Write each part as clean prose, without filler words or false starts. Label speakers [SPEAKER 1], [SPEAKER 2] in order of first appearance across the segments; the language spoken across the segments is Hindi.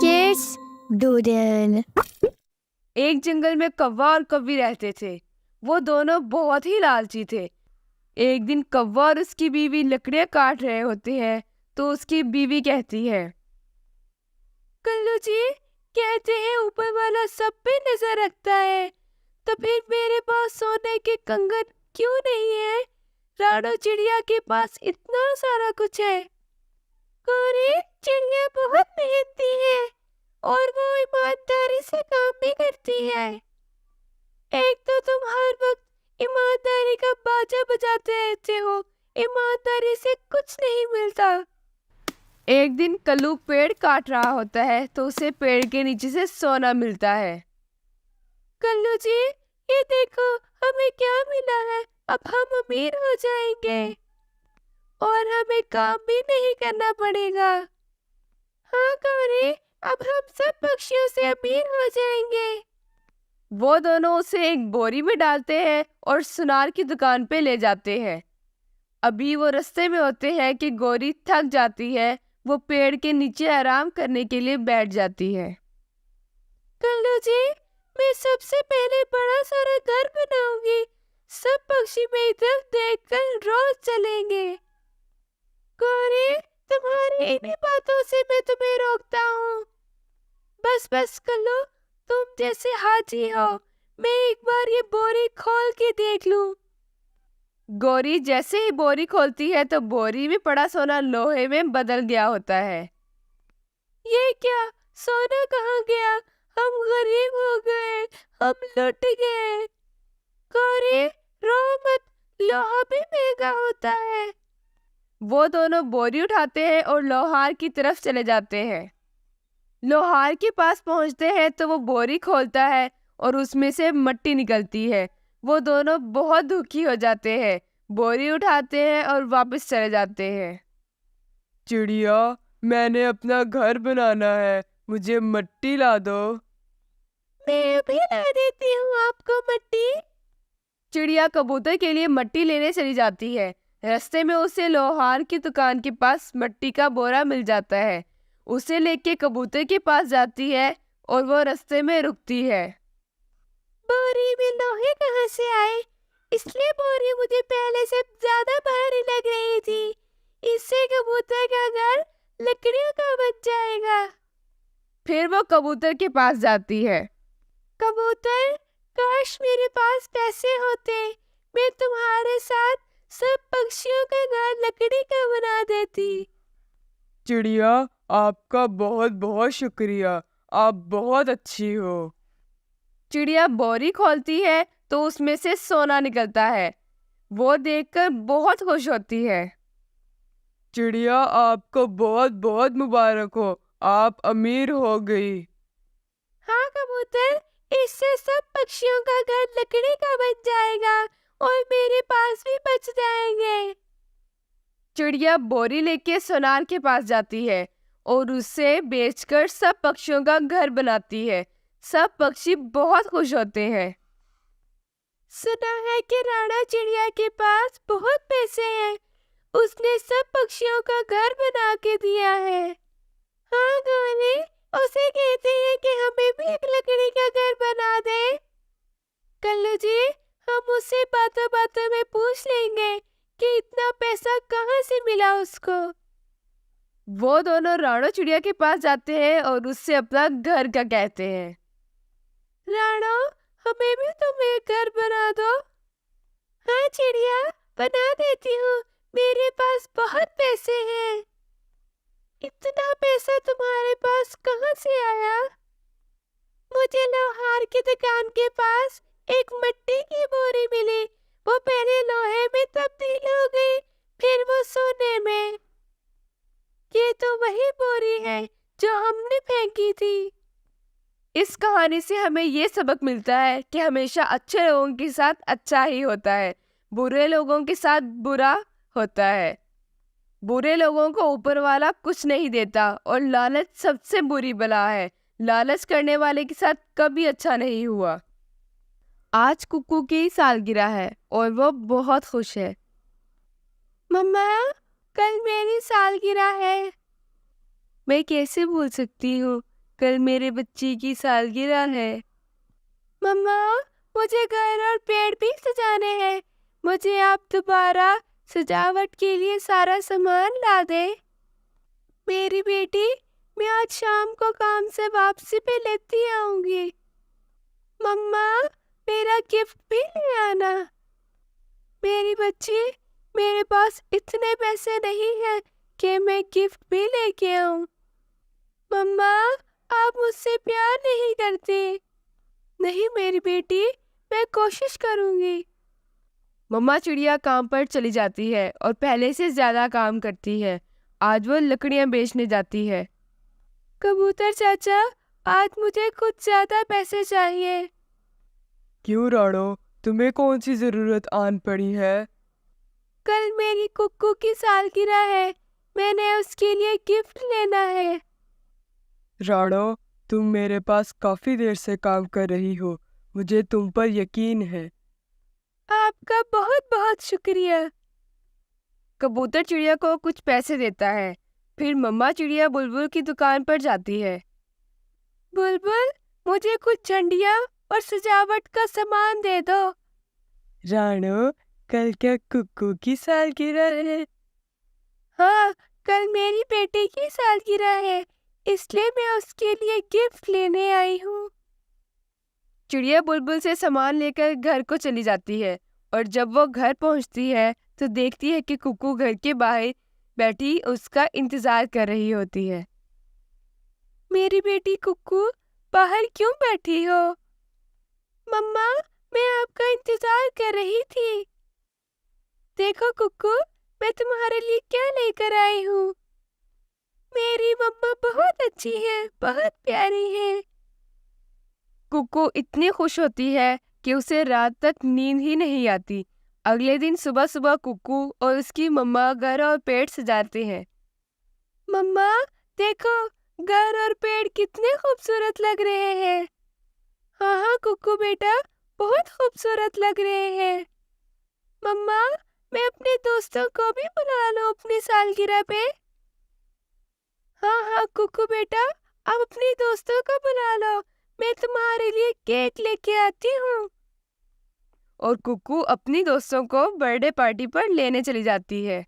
[SPEAKER 1] Kids Doodle।
[SPEAKER 2] एक जंगल में कौवा और कौवी रहते थे। वो दोनों बहुत ही लालची थे। एक दिन कौवा और उसकी बीवी लकड़ियां काट रहे होते हैं तो उसकी बीवी कहती है, कल्लू जी, कहते हैं ऊपर वाला सब पे नजर रखता है, तो फिर मेरे पास सोने के कंगन क्यों नहीं है? राणो चिड़िया के पास इतना सारा कुछ है। अरे चिड़िया बहुत मेहनती है और वो ईमानदारी से काम भी करती है। एक तो तुम हर वक्त ईमानदारी का बाजा बजाते रहते हो, ईमानदारी से कुछ नहीं मिलता। एक दिन कल्लू पेड़ काट रहा होता है तो उसे पेड़ के नीचे से सोना मिलता है। कल्लू जी, ये देखो हमें क्या मिला है, अब हम अमीर हो जाएंगे और हमें काम भी नहीं करना पड़ेगा। हाँ गौरी, अब हम सब पक्षियों से अमीर हो जाएंगे। वो दोनों उसे एक बोरी में डालते हैं और सुनार की दुकान पे ले जाते हैं। अभी वो रास्ते में होते हैं कि गौरी थक जाती है। वो पेड़ के नीचे आराम करने के लिए बैठ जाती है। कल्लू जी, मैं सबसे पहले बड़ा सारा घर बनाऊंगी। सब पक्षी मेरी तरफ देखकर रोज चलेंगे। गौरी, तुम्हारी इन्हीं बातों से मैं तुम्हें रोकता हूँ। बस बस कल्लू, तुम जैसे हाजी हो, मैं एक बार ये बोरी खोल के देख लूं। गौरी जैसे ही बोरी खोलती है तो बोरी में पड़ा सोना लोहे में बदल गया होता है। ये क्या, सोना कहाँ गया? हम गरीब हो गए, हम लुट गए। गौरी, रो मत, लोहा भी महंगा होता है। वो दोनों बोरी उठाते हैं और लोहार की तरफ चले जाते हैं। लोहार के पास पहुंचते हैं तो वो बोरी खोलता है और उसमें से मिट्टी निकलती है। वो दोनों बहुत दुखी हो जाते हैं, बोरी उठाते हैं और वापस चले जाते हैं। चिड़िया, मैंने अपना घर बनाना है, मुझे मिट्टी ला दो। मैं अभी ला देती हूँ आपको मिट्टी। चिड़िया कबूतर के लिए मिट्टी लेने चली जाती है। रास्ते में उसे लोहार की दुकान के पास मिट्टी का बोरा मिल जाता है। उसे लेके कबूतर के पास जाती है और वो रास्ते में रुकती है। बोरी में लोहे कहाँ से आए? इसलिए बोरी मुझे पहले से ज्यादा भारी लग रही थी। इससे कबूतर का घर लकड़ियों का बन जाएगा। फिर वो कबूतर के पास जाती है। कबूतर, काश मेरे पास पैसे होते, मैं तुम्हारे साथ सब पक्षियों का घर लकड़ी का बना देती। चिड़िया, आपका बहुत बहुत शुक्रिया, आप बहुत अच्छी हो। चिड़िया बोरी खोलती है तो उसमें से सोना निकलता है। वो देखकर बहुत खुश होती है। चिड़िया, आपको बहुत बहुत मुबारक हो, आप अमीर हो गई। हाँ कबूतर, इससे सब पक्षियों का घर लकड़ी का बन जाएगा और मेरे पास भी बच जाएंगे। चिड़िया बोरी लेके सोनार के पास जाती है और उसे बेचकर सब पक्षियों का घर बनाती है। सब पक्षी बहुत खुश होते हैं। सुना है कि राणा चिड़िया के पास बहुत पैसे हैं। उसने सब पक्षियों का घर बना के दिया है। हाँ गौरी, उसे कहते हैं कि हमें भी एक लकड़ी का घर बना दे। कल्लू जी, हम उससे बातों बातों में पूछ लेंगे कि इतना पैसा कहाँ से मिला उसको। वो दोनों राणो चिड़िया के पास जाते हैं और उससे अपना घर का कहते हैं। राणो, हमें भी तुम एक घर बना दो। हाँ चिड़िया, बना देती हूँ, मेरे पास बहुत पैसे हैं। इतना पैसा तुम्हारे पास कहाँ से आया? मुझे लोहार की दुकान के पास एक मिट्टी की बोरी मिली। वो पहले लोहे में तब्दील हो गई, फिर वो सोने में। ये तो वही बोरी है जो हमने फेंकी थी। इस कहानी से हमें ये सबक मिलता है कि हमेशा अच्छे लोगों के साथ अच्छा ही होता है, बुरे लोगों के साथ बुरा होता है। बुरे लोगों को ऊपर वाला कुछ नहीं देता और लालच सबसे बुरी बला है। लालच करने वाले के साथ कभी अच्छा नहीं हुआ। आज कुक्कू की सालगिरह है और वो बहुत खुश है। मम्मा, कल मेरी सालगिरह है। मैं कैसे भूल सकती हूँ, कल मेरे बच्चे की सालगिरह है। मम्मा, मुझे घर और पेड़ भी सजाने हैं। मुझे आप दोबारा सजावट के लिए सारा सामान ला दे। मेरी बेटी, मैं आज शाम को काम से वापसी पे लेती आऊंगी। मम्मा, मेरा गिफ्ट भी ले आना। मेरी बच्ची, मेरे पास इतने पैसे नहीं हैं कि मैं गिफ्ट भी लेके आऊं। मम्मा, आप मुझसे प्यार नहीं करती। नहीं मेरी बेटी, मैं कोशिश करूंगी। मम्मा चिड़िया काम पर चली जाती है और पहले से ज्यादा काम करती है। आज वो लकड़ियां बेचने जाती है। कबूतर चाचा, आज मुझे कुछ ज्यादा पैसे चाहिए।
[SPEAKER 3] क्यों राणो, तुम्हें कौन सी जरूरत आन पड़ी है?
[SPEAKER 2] कल मेरी कुक्कू की सालगिरह है। मैंने उसके लिए गिफ्ट लेना है।
[SPEAKER 3] राणो, तुम मेरे पास काफी देर से काम कर रही हो, मुझे तुम पर यकीन है।
[SPEAKER 2] आपका बहुत बहुत शुक्रिया। कबूतर चिड़िया को कुछ पैसे देता है। फिर मम्मा चिड़िया बुलबुल की दुकान पर जाती है। बुलबुल, मुझे कुछ झंडियाँ और सजावट का सामान दे दो।
[SPEAKER 3] राणो, कल क्या कुक्कू की सालगिरह है?
[SPEAKER 2] हाँ, कल मेरी बेटी की सालगिरह है, इसलिए मैं उसके लिए गिफ्ट लेने आई हूँ। चिड़िया बुलबुल से सामान लेकर घर को चली जाती है और जब वो घर पहुंचती है तो देखती है कि कुक्कू घर के बाहर बैठी उसका इंतजार कर रही होती है। मेरी बेटी कुक्कू, बाहर क्यों बैठी हो? मम्मा, मैं आपका इंतजार कर रही थी। देखो कुक्कू, मैं तुम्हारे लिए क्या लेकर आई हूँ। मेरी मम्मा बहुत अच्छी है, बहुत प्यारी है। कुक्कू इतनी खुश होती है कि उसे रात तक नींद ही नहीं आती। अगले दिन सुबह सुबह कुक्कू और उसकी मम्मा घर और पेड़ सजाते हैं। मम्मा, देखो, घर और पेड़ कितने खूबसूरत लग रहे हैं। हाँ हाँ कुक्कू बेटा, बहुत खूबसूरत लग रहे हैं। मम्मा, मैं अपने दोस्तों को भी बुला लूं अपनी सालगिरह पे? हाँ हाँ कुक्कू बेटा, आप अपने दोस्तों को बुला लो। मैं तुम्हारे लिए केक लेके आती हूँ। और कुक्कू अपनी दोस्तों को बर्थडे पार्टी पर लेने चली जाती है।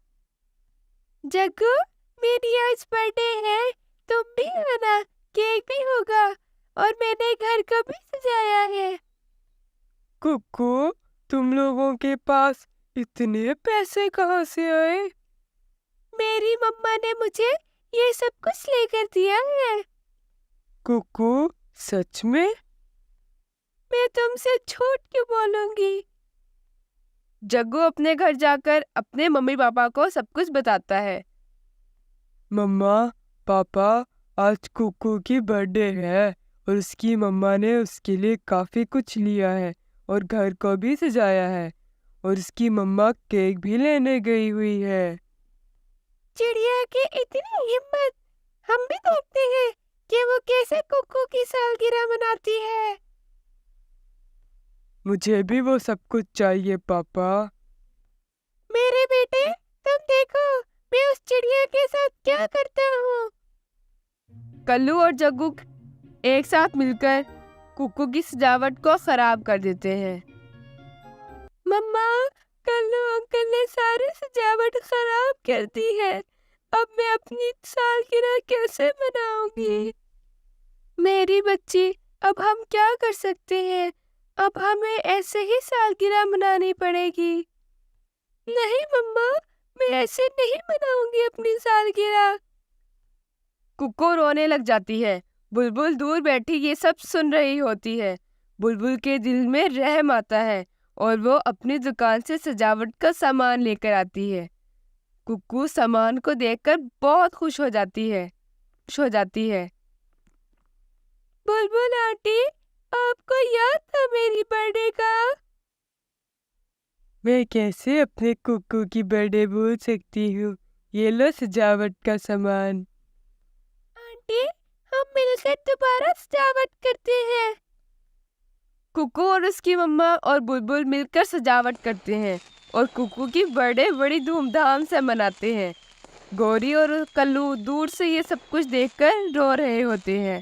[SPEAKER 2] जग्गू, मेरी आज बर्थडे है, तुम भी आना, केक भी होगा और मैंने घर को भी सजाया है।
[SPEAKER 3] कुक्कू, तुम लोगों के पास इतने पैसे कहाँ से आए?
[SPEAKER 2] मेरी मम्मा ने मुझे ये सब कुछ लेकर दिया है।
[SPEAKER 3] कुक्कू, सच में?
[SPEAKER 2] मैं तुमसे झूठ क्यों बोलूंगी? जग्गू अपने घर जाकर अपने मम्मी पापा को सब कुछ बताता है।
[SPEAKER 3] मम्मा, पापा, आज कुक्कू की बर्थडे है और उसकी मम्मा ने उसके लिए काफी कुछ लिया है और घर को भी सजाया है और उसकी मम्मा केक भी लेने गई हुई है।
[SPEAKER 2] चिड़िया की इतनी हिम्मत! हम भी देखते हैं कि वो कैसे कुक्कू की सालगिरह मनाती है।
[SPEAKER 3] मुझे भी वो सब कुछ चाहिए पापा।
[SPEAKER 2] मेरे बेटे, तुम देखो, मैं उस चिड़िया के साथ क्या करता हूँ। कल्लू और जग्गू एक साथ मिलकर कुक्कू की सजावट को खराब कर देते हैं। मम्मा, कल्लू अंकल ने सारी सजावट खराब कर दी है। अब मैं अपनी सालगिरह कैसे मनाऊंगी? मेरी बच्ची, अब हम क्या कर सकते हैं? अब हमें ऐसे ही सालगिरह मनानी पड़ेगी। नहीं मम्मा, मैं ऐसे नहीं मनाऊंगी अपनी सालगिरह। कुक्कू रोने लग जाती है। बुलबुल दूर बैठी ये सब सुन रही होती है। बुलबुल के दिल में रहम आता है और वो अपनी दुकान से सजावट का सामान लेकर आती है। कुक्कू सामान को देखकर बहुत खुश हो जाती है। बुलबुल आंटी, आपको याद था मेरी बर्थडे का?
[SPEAKER 3] मैं कैसे अपने कुक्कू की बर्थडे भूल सकती हूँ। ये लो सजावट का सामान।
[SPEAKER 2] आंटी, हम मिलकर दोबारा सजावट करते हैं। कुक्कू और उसकी मम्मा और बुलबुल मिलकर सजावट करते हैं और कुक्कू की बर्थडे बड़ी धूमधाम से मनाते हैं। गौरी और कल्लू दूर से ये सब कुछ देखकर रो रहे होते हैं।